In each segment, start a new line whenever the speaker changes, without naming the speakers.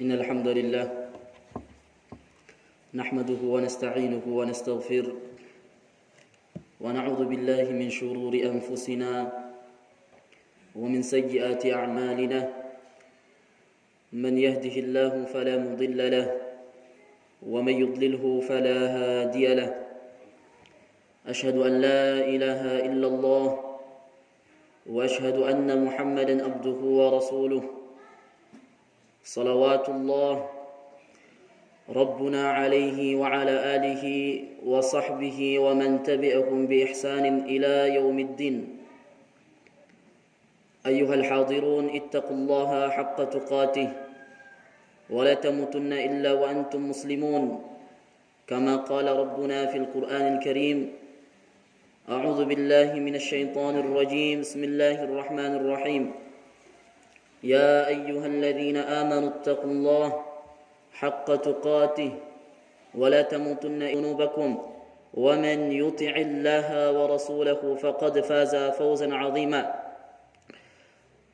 إن الحمد لله نحمده ونستعينه ونستغفره ونعوذ بالله من شرور أنفسنا ومن سيئات أعمالنا من يهده الله فلا مضل له ومن يضلله فلا هادي له أشهد أن لا إله إلا الله وأشهد أن محمدا عبده ورسوله صلوات الله ربنا عليه وعلى آله وصحبه ومن تبعهم بإحسان إلى يوم الدين أيها الحاضرون اتقوا الله حق تقاته ولا تموتن إلا وأنتم مسلمون كما قال ربنا في القرآن الكريم أعوذ بالله من الشيطان الرجيم بسم الله الرحمن الرحيم يا أيها الذين آمنوا اتقوا الله حق تقاته ولا تموتن ذنوبكم ومن يطع الله ورسوله فقد فاز فوزا عظيما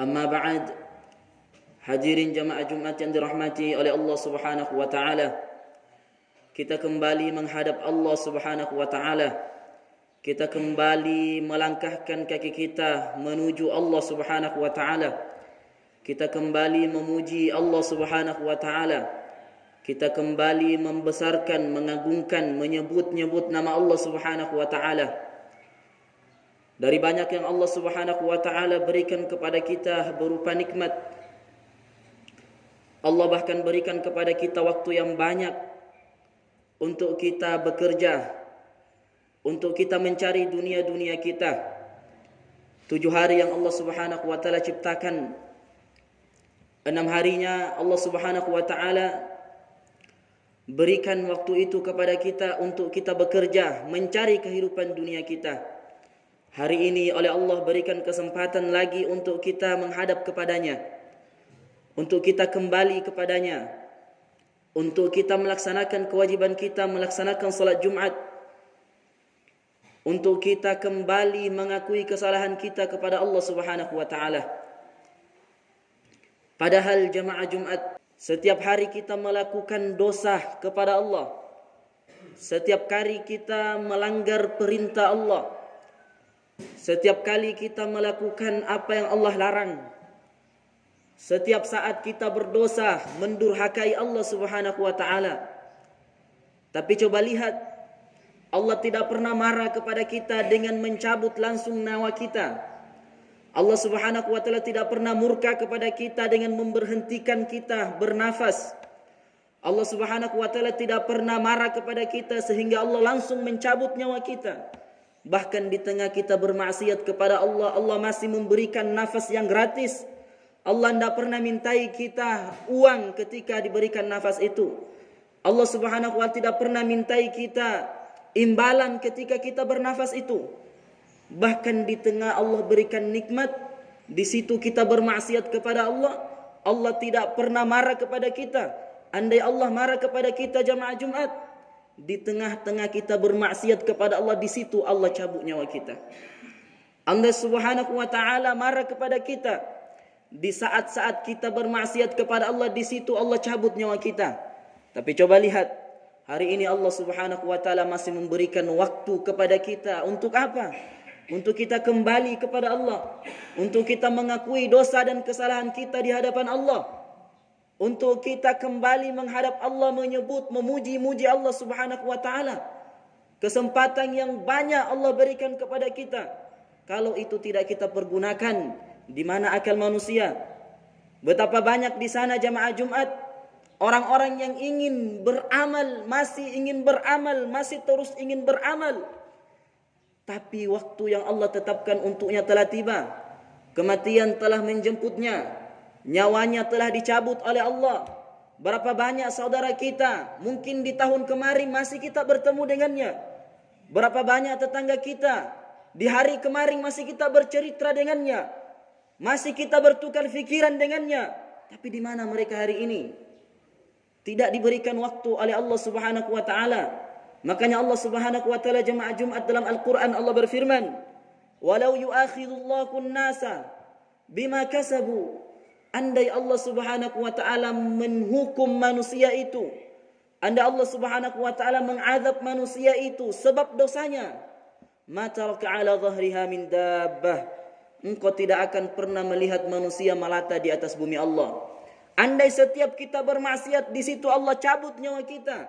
أما بعد hadirin jamaah Jumat yang dirahmati oleh Allah Subhanahu wa taala, kita kembali menghadap Allah Subhanahu wa taala. Kita kembali melangkahkan kaki kita menuju Allah Subhanahu wa taala. Kita kembali memuji Allah Subhanahu wa taala. Kita kembali membesarkan, mengagungkan, menyebut-nyebut nama Allah Subhanahu wa taala. Dari banyak yang Allah Subhanahu wa taala berikan kepada kita berupa nikmat, Allah bahkan berikan kepada kita waktu yang banyak untuk kita bekerja, untuk kita mencari dunia-dunia kita. 7 hari yang Allah Subhanahu wa taala ciptakan, 6 harinya Allah Subhanahu wa taala berikan waktu itu kepada kita untuk kita bekerja, mencari kehidupan dunia kita. Hari ini oleh Allah berikan kesempatan lagi untuk kita menghadap kepadanya, untuk kita kembali kepadanya, untuk kita melaksanakan kewajiban kita, melaksanakan salat Jumat, untuk kita kembali mengakui kesalahan kita kepada Allah Subhanahu wa taala. Padahal jamaah Jumat, setiap hari kita melakukan dosa kepada Allah. Setiap kali kita melanggar perintah Allah. Setiap kali kita melakukan apa yang Allah larang. Setiap saat kita berdosa, mendurhakai Allah Subhanahu wa taala. Tapi coba lihat, Allah tidak pernah marah kepada kita dengan mencabut langsung nyawa kita. Allah Subhanahu wa taala tidak pernah murka kepada kita dengan memberhentikan kita bernafas. Allah Subhanahu wa taala tidak pernah marah kepada kita sehingga Allah langsung mencabut nyawa kita. Bahkan di tengah kita bermaksiat kepada Allah, Allah masih memberikan nafas yang gratis. Allah tidak pernah mintai kita uang ketika diberikan nafas itu. Allah Subhanahu wa taala tidak pernah mintai kita imbalan ketika kita bernafas itu. Bahkan di tengah Allah berikan nikmat, di situ kita bermaksiat kepada Allah, Allah tidak pernah marah kepada kita. Andai Allah marah kepada kita jamaah Jumat, di tengah-tengah kita bermaksiat kepada Allah, di situ Allah cabut nyawa kita. Allah Subhanahu wa taala marah kepada kita, di saat-saat kita bermaksiat kepada Allah, di situ Allah cabut nyawa kita. Tapi coba lihat, hari ini Allah Subhanahu wa taala masih memberikan waktu kepada kita untuk apa? Untuk kita kembali kepada Allah, untuk kita mengakui dosa dan kesalahan kita di hadapan Allah, untuk kita kembali menghadap Allah, menyebut, memuji-muji Allah Subhanahu wa taala. Kesempatan yang banyak Allah berikan kepada kita. Kalau itu tidak kita pergunakan, di mana akal manusia? Betapa banyak di sana jamaah Jumat orang-orang yang ingin beramal, masih terus ingin beramal. Tapi waktu yang Allah tetapkan untuknya telah tiba. Kematian telah menjemputnya. Nyawanya telah dicabut oleh Allah. Berapa banyak saudara kita, mungkin di tahun kemarin masih kita bertemu dengannya. Berapa banyak tetangga kita, di hari kemarin masih kita bercerita dengannya. Masih kita bertukar fikiran dengannya. Tapi di mana mereka hari ini? Tidak diberikan waktu oleh Allah Subhanahu wa taala. Makanya Allah Subhanahu wa taala jemaah Jumat dalam Al-Qur'an Allah berfirman, "Walau yu'akhidullahu an-nasa bima kasabu Andai Allah Subhanahu wa taala menghukum manusia itu, andai Allah Subhanahu wa taala mengazab manusia itu sebab dosanya, ma taraka ala dhahriha min dabbah, engkau tidak akan pernah melihat manusia melata di atas bumi Allah. Andai setiap kita bermaksiat, di situ Allah cabut nyawa kita.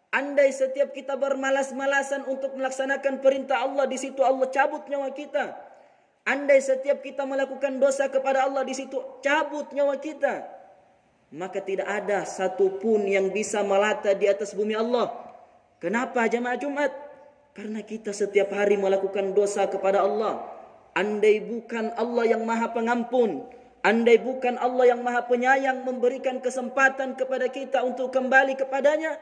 Andai setiap kita bermalas-malasan untuk melaksanakan perintah Allah, di situ Allah cabut nyawa kita. Andai setiap kita melakukan dosa kepada Allah, di situ cabut nyawa kita. Maka tidak ada satupun yang bisa melata di atas bumi Allah. Kenapa jemaah Jumat? Karena kita setiap hari melakukan dosa kepada Allah. Andai bukan Allah yang Maha Pengampun, andai bukan Allah yang Maha Penyayang memberikan kesempatan kepada kita untuk kembali kepadanya,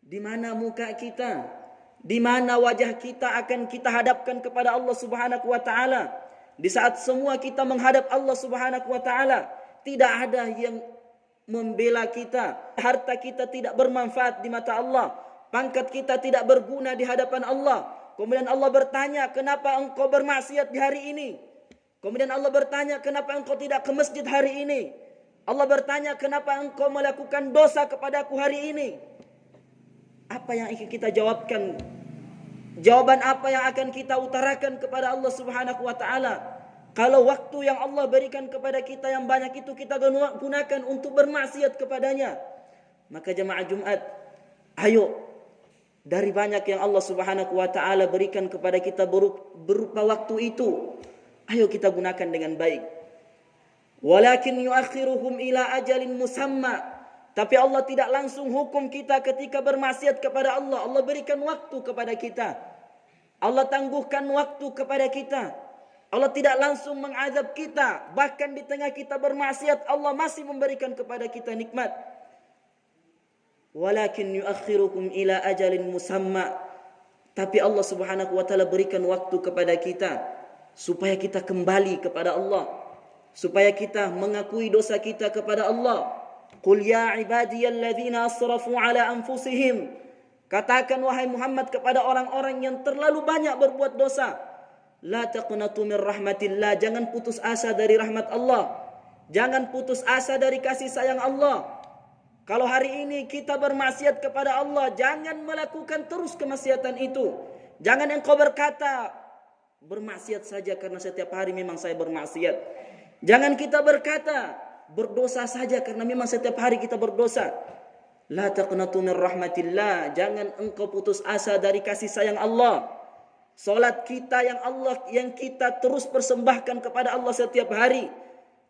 di mana muka kita? Di mana wajah kita akan kita hadapkan kepada Allah Subhanahu wa taala? Di saat semua kita menghadap Allah Subhanahu wa taala, tidak ada yang membela kita. Harta kita tidak bermanfaat di mata Allah. Pangkat kita tidak berguna di hadapan Allah. Kemudian Allah bertanya, kenapa engkau bermaksiat di hari ini? Kemudian Allah bertanya, kenapa engkau tidak ke masjid hari ini? Allah bertanya, kenapa engkau melakukan dosa kepadaku hari ini? Apa yang ingin kita jawabkan? Jawaban apa yang akan kita utarakan kepada Allah Subhanahu wa taala? Kalau waktu yang Allah berikan kepada kita yang banyak itu kita gunakan untuk bermaksiat kepadanya. Maka jemaah Jumat, ayo, dari banyak yang Allah Subhanahu wa taala berikan kepada kita berupa waktu itu, ayo kita gunakan dengan baik. Walakin yuakhiruhum ila ajalin musamma. Tapi Allah tidak langsung hukum kita ketika bermaksiat kepada Allah. Allah berikan waktu kepada kita. Allah tangguhkan waktu kepada kita. Allah tidak langsung mengazab kita. Bahkan di tengah kita bermaksiat, Allah masih memberikan kepada kita nikmat. Walakin yuakhirukum ila ajalin musamma. Tapi Allah Subhanahu wa taala berikan waktu kepada kita supaya kita kembali kepada Allah, supaya kita mengakui dosa kita kepada Allah. Qul ya ibadiyalladzina asrafu ala anfusihim. Katakan wahai Muhammad kepada orang-orang yang terlalu banyak berbuat dosa, la taqnatu min rahmatillah, jangan putus asa dari rahmat Allah. Jangan putus asa dari kasih sayang Allah. Kalau hari ini kita bermaksiat kepada Allah, jangan melakukan terus kemaksiatan itu. Jangan engkau berkata, bermaksiat saja karena setiap hari memang saya bermaksiat. Jangan kita berkata, berdosa saja karena memang setiap hari kita berdosa. La taqnatu min rahmatillah, jangan engkau putus asa dari kasih sayang Allah. Salat kita yang kita terus persembahkan kepada Allah setiap hari.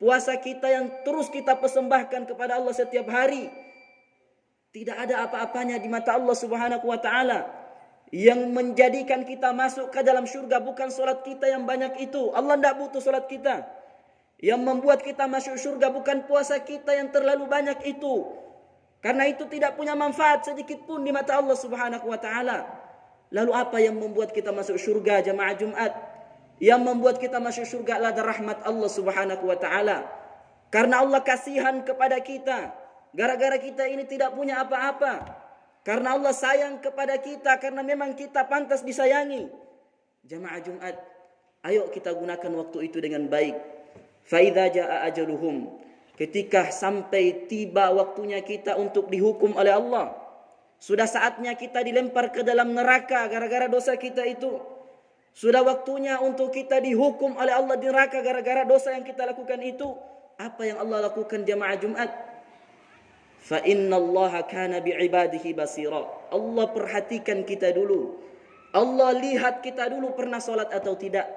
Puasa kita yang terus kita persembahkan kepada Allah setiap hari. Tidak ada apa-apanya di mata Allah Subhanahu wa taala. Yang menjadikan kita masuk ke dalam syurga bukan salat kita yang banyak itu. Allah tidak butuh salat kita. Yang membuat kita masuk syurga bukan puasa kita yang terlalu banyak itu. Karena itu tidak punya manfaat sedikit pun di mata Allah Subhanahu wa taala. Lalu apa yang membuat kita masuk syurga jemaah Jumat? Yang membuat kita masuk syurga adalah rahmat Allah Subhanahu wa taala. Karena Allah kasihan kepada kita. Gara-gara kita ini tidak punya apa-apa. Karena Allah sayang kepada kita, karena memang kita pantas disayangi. Jemaah Jumat, ayo kita gunakan waktu itu dengan baik. Faidza jaa ajaluhum, ketika sampai tiba waktunya kita untuk dihukum oleh Allah, sudah saatnya kita dilempar ke dalam neraka gara-gara dosa kita itu. Sudah waktunya untuk kita dihukum oleh Allah di neraka gara-gara dosa yang kita lakukan itu. Apa yang Allah lakukan jemaah Jumat? Fa innallaha kana bi'ibadihi basira. Allah perhatikan kita dulu. Allah lihat kita dulu pernah salat atau tidak.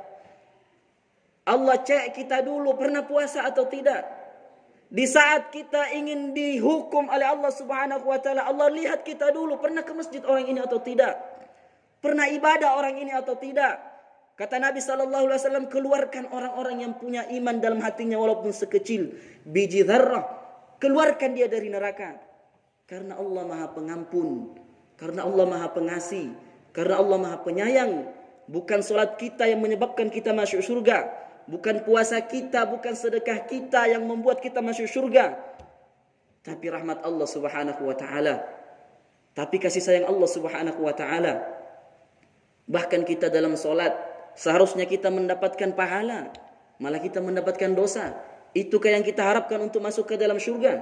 Allah cek kita dulu pernah puasa atau tidak. Di saat kita ingin dihukum oleh Allah Subhanahu wa taala, Allah lihat kita dulu pernah ke masjid orang ini atau tidak. Pernah ibadah orang ini atau tidak. Kata Nabi SAW, keluarkan orang-orang yang punya iman dalam hatinya walaupun sekecil biji zarrah. Keluarkan dia dari neraka. Karena Allah Maha Pengampun. Karena Allah Maha Pengasih. Karena Allah Maha Penyayang. Bukan solat kita yang menyebabkan kita masuk surga. Bukan puasa kita, bukan sedekah kita yang membuat kita masuk surga. Tapi rahmat Allah Subhanahu wa taala. Tapi kasih sayang Allah Subhanahu wa taala. Bahkan kita dalam solat seharusnya kita mendapatkan pahala, malah kita mendapatkan dosa. Itukah yang kita harapkan untuk masuk ke dalam syurga?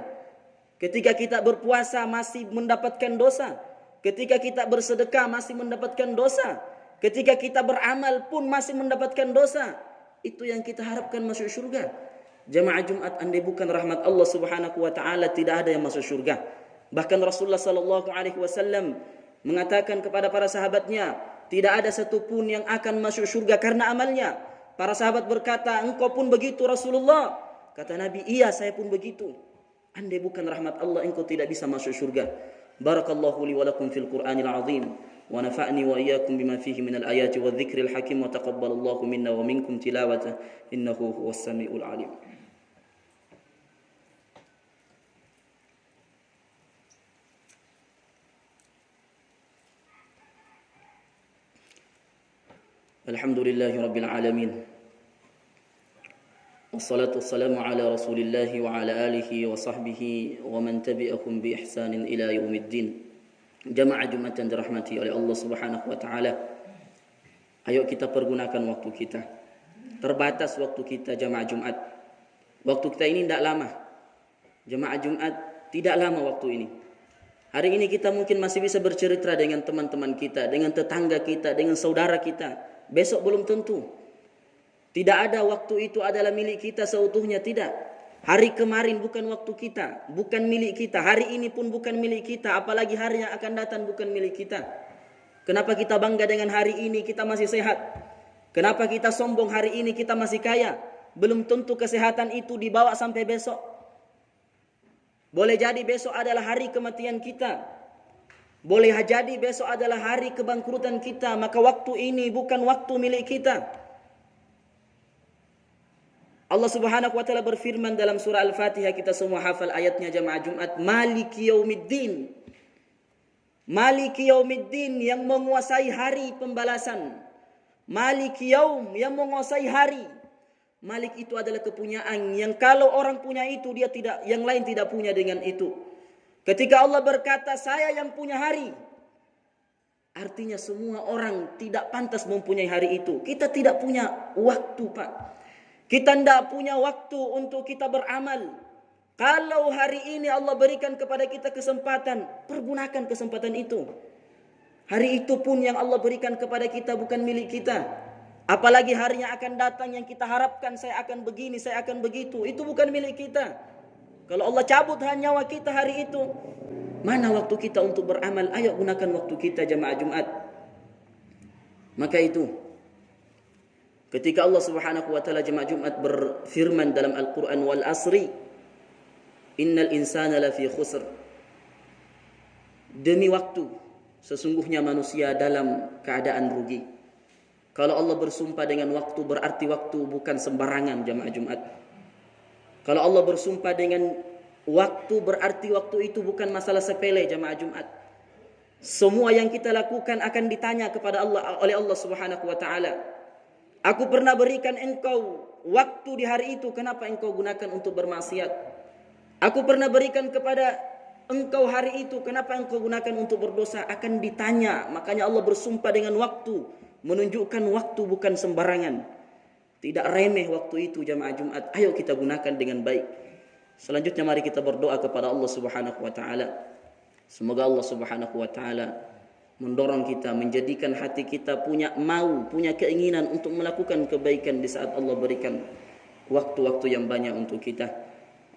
Ketika kita berpuasa masih mendapatkan dosa. Ketika kita bersedekah masih mendapatkan dosa. Ketika kita beramal pun masih mendapatkan dosa. Itu yang kita harapkan masuk syurga. Jamaah Jumat, andai bukan rahmat Allah Subhanahu wa taala, tidak ada yang masuk syurga. Bahkan Rasulullah sallallahu alaihi wasallam mengatakan kepada para sahabatnya, tidak ada satupun yang akan masuk syurga karena amalnya. Para sahabat berkata, engkau pun begitu Rasulullah? Kata Nabi, iya saya pun begitu. Andai bukan rahmat Allah, engkau tidak bisa masuk syurga. Barakallahu li wa lakum fil Qur'anil azim. Wa nafa'ni wa iyyakum bima fihi minal ayati wa dhikril hakim. Wa taqabbalallahu minna wa minkum tilawata. Innahu huwas sami'ul alim. Alhamdulillahi rabbil alamin. Wassalatu wassalamu ala rasulillahi wa ala alihi wa sahbihi wa man tabi'akum bi ihsanin ila yaumiddin. Jamaah Jumat yang dirahmati oleh Allah Subhanahu wa taala. Ayo kita pergunakan waktu kita. Terbatas waktu kita jamaah Jumat. Waktu kita ini tidak lama. Jamaah Jumat tidak lama waktu ini. Hari ini kita mungkin masih bisa bercerita dengan teman-teman kita, dengan tetangga kita, dengan saudara kita. Besok belum tentu. Tidak ada waktu itu adalah milik kita seutuhnya, tidak. Hari kemarin bukan waktu kita, bukan milik kita. Hari ini pun bukan milik kita, apalagi hari yang akan datang bukan milik kita. Kenapa kita bangga dengan hari ini kita masih sehat? Kenapa kita sombong hari ini kita masih kaya? Belum tentu kesehatan itu dibawa sampai besok. Boleh jadi besok adalah hari kematian kita. Boleh jadi besok adalah hari kebangkrutan kita. Maka waktu ini bukan waktu milik kita. Allah Subhanahu wa taala berfirman dalam surah Al-Fatihah, kita semua hafal ayatnya jamaah Jumat, Maliki yaumiddin. Maliki yaumiddin, yang menguasai hari pembalasan. Maliki yaum, yang menguasai hari. Malik itu adalah kepunyaan yang kalau orang punya itu dia tidak, yang lain tidak punya dengan itu. Ketika Allah berkata saya yang punya hari, artinya semua orang tidak pantas mempunyai hari itu. Kita tidak punya waktu, Pak. Kita tidak punya waktu untuk kita beramal. Kalau hari ini Allah berikan kepada kita kesempatan, pergunakan kesempatan itu. Hari itu pun yang Allah berikan kepada kita bukan milik kita. Apalagi hari yang akan datang yang kita harapkan saya akan begini, saya akan begitu. Itu bukan milik kita. Kalau Allah cabut nyawa kita hari itu, mana waktu kita untuk beramal? Ayo gunakan waktu kita jamaah Jumat. Maka itu, ketika Allah Subhanahu wa taala jemaah Jumat berfirman dalam Al-Qur'an, wal asri innal insana lafi khusr. Demi waktu, sesungguhnya manusia dalam keadaan rugi. Kalau Allah bersumpah dengan waktu, berarti waktu bukan sembarangan jemaah Jumat. Kalau Allah bersumpah dengan waktu, berarti waktu itu bukan masalah sepele jemaah Jumat. Semua yang kita lakukan akan ditanya kepada Allah oleh Allah Subhanahu wa taala. Aku pernah berikan engkau waktu di hari itu, kenapa engkau gunakan untuk bermaksiat? Aku pernah berikan kepada engkau hari itu, kenapa engkau gunakan untuk berdosa? Akan ditanya. Makanya Allah bersumpah dengan waktu, menunjukkan waktu bukan sembarangan. Tidak remeh waktu itu jamaah Jumat. Ayo kita gunakan dengan baik. Selanjutnya mari kita berdoa kepada Allah Subhanahu wa taala. Semoga Allah Subhanahu wa taala mendorong kita, menjadikan hati kita punya keinginan untuk melakukan kebaikan di saat Allah berikan waktu-waktu yang banyak untuk kita.